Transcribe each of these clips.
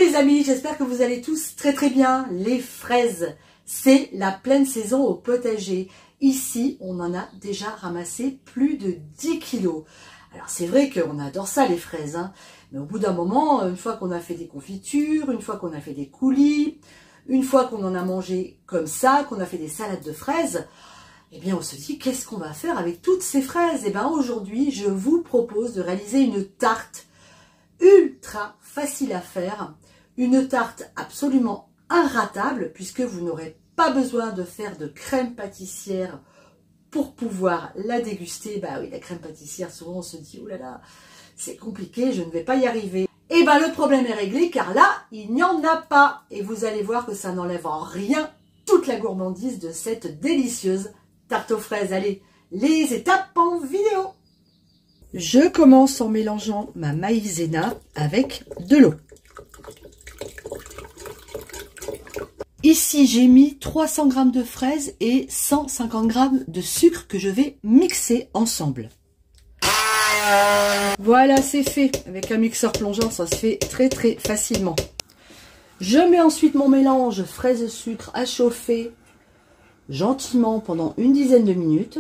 les amis, j'espère que vous allez tous très très bien. Les fraises, c'est la pleine saison au potager. Ici, on en a déjà ramassé plus de 10 kilos. Alors c'est vrai qu'on adore ça les fraises, hein, mais au bout d'un moment, une fois qu'on a fait des confitures, une fois qu'on a fait des coulis, une fois qu'on en a mangé comme ça, qu'on a fait des salades de fraises, eh bien on se dit qu'est-ce qu'on va faire avec toutes ces fraises? Et bien aujourd'hui, je vous propose de réaliser une tarte ultra facile à faire, une tarte absolument inratable puisque vous n'aurez pas besoin de faire de crème pâtissière pour pouvoir la déguster. Bah oui, la crème pâtissière, souvent on se dit oh là là, c'est compliqué, je ne vais pas y arriver. Et ben le problème est réglé car là, il n'y en a pas. Et vous allez voir que ça n'enlève en rien toute la gourmandise de cette délicieuse tarte aux fraises. Allez, les étapes en vidéo. Je commence en mélangeant ma maïzena avec de l'eau. Ici, j'ai mis 300 g de fraises et 150 g de sucre que je vais mixer ensemble. Voilà, c'est fait. Avec un mixeur plongeant, ça se fait très très facilement. Je mets ensuite mon mélange fraises-sucre à chauffer gentiment pendant une dizaine de minutes.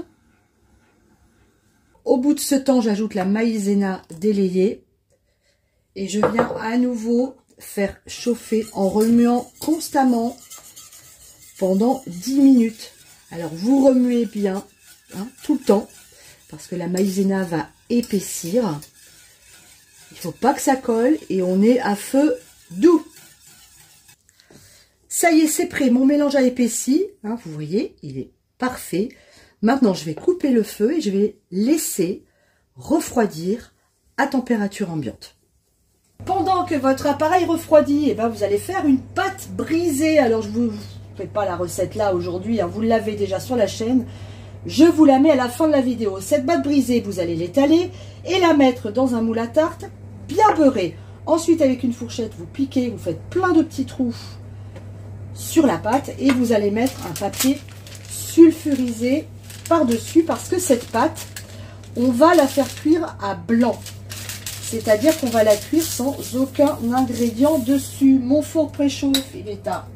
Au bout de ce temps, j'ajoute la maïzena délayée et je viens à nouveau faire chauffer en remuant constamment pendant 10 minutes. Alors vous remuez bien hein, tout le temps parce que la maïzena va épaissir. Il ne faut pas que ça colle et on est à feu doux. Ça y est, c'est prêt. Mon mélange a épaissi. Hein, vous voyez, il est parfait. Maintenant, je vais couper le feu et je vais laisser refroidir à température ambiante. Pendant que votre appareil refroidit, eh ben, vous allez faire une pâte brisée. Alors, je ne vous fais pas la recette là aujourd'hui, hein, vous l'avez déjà sur la chaîne. Je vous la mets à la fin de la vidéo. Cette pâte brisée, vous allez l'étaler et la mettre dans un moule à tarte bien beurré. Ensuite, avec une fourchette, vous piquez, vous faites plein de petits trous sur la pâte et vous allez mettre un papier sulfurisé par-dessus parce que cette pâte, on va la faire cuire à blanc. C'est-à-dire qu'on va la cuire sans aucun ingrédient dessus. Mon four préchauffe, il est à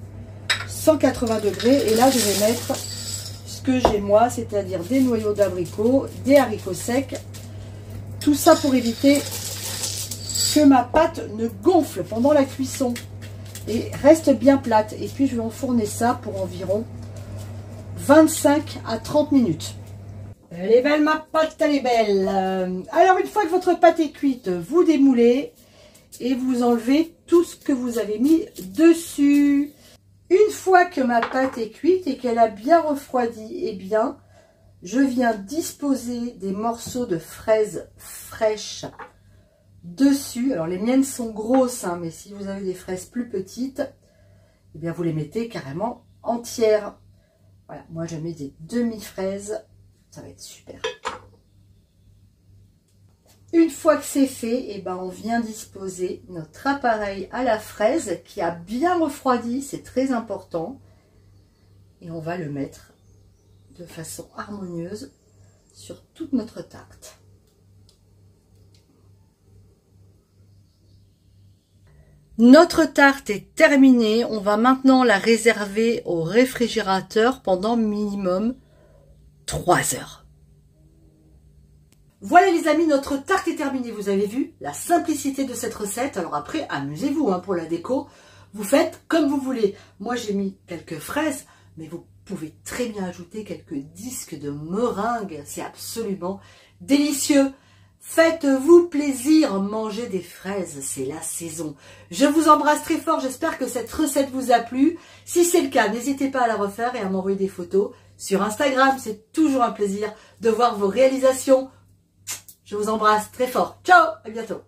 180 degrés. Et là, je vais mettre ce que j'ai moi, c'est-à-dire des noyaux d'abricot, des haricots secs. Tout ça pour éviter que ma pâte ne gonfle pendant la cuisson et reste bien plate. Et puis, je vais enfourner ça pour environ 25 à 30 minutes. Elle est belle ma pâte, elle est belle. Alors une fois que votre pâte est cuite, vous démoulez et vous enlevez tout ce que vous avez mis dessus. Une fois que ma pâte est cuite et qu'elle a bien refroidi, eh bien, je viens disposer des morceaux de fraises fraîches dessus. Alors les miennes sont grosses, hein, mais si vous avez des fraises plus petites, eh bien vous les mettez carrément entières. Voilà, moi je mets des demi-fraises, ça va être super. Une fois que c'est fait, eh ben on vient disposer notre appareil à la fraise qui a bien refroidi, c'est très important. Et on va le mettre de façon harmonieuse sur toute notre tarte. Notre tarte est terminée, on va maintenant la réserver au réfrigérateur pendant minimum 3 heures. Voilà les amis, notre tarte est terminée, vous avez vu la simplicité de cette recette. Alors après, amusez-vous hein, pour la déco, vous faites comme vous voulez. Moi j'ai mis quelques fraises, mais vous pouvez très bien ajouter quelques disques de meringue, c'est absolument délicieux. Faites-vous plaisir, mangez des fraises, c'est la saison. Je vous embrasse très fort, j'espère que cette recette vous a plu. Si c'est le cas, n'hésitez pas à la refaire et à m'envoyer des photos sur Instagram. C'est toujours un plaisir de voir vos réalisations. Je vous embrasse très fort. Ciao, à bientôt.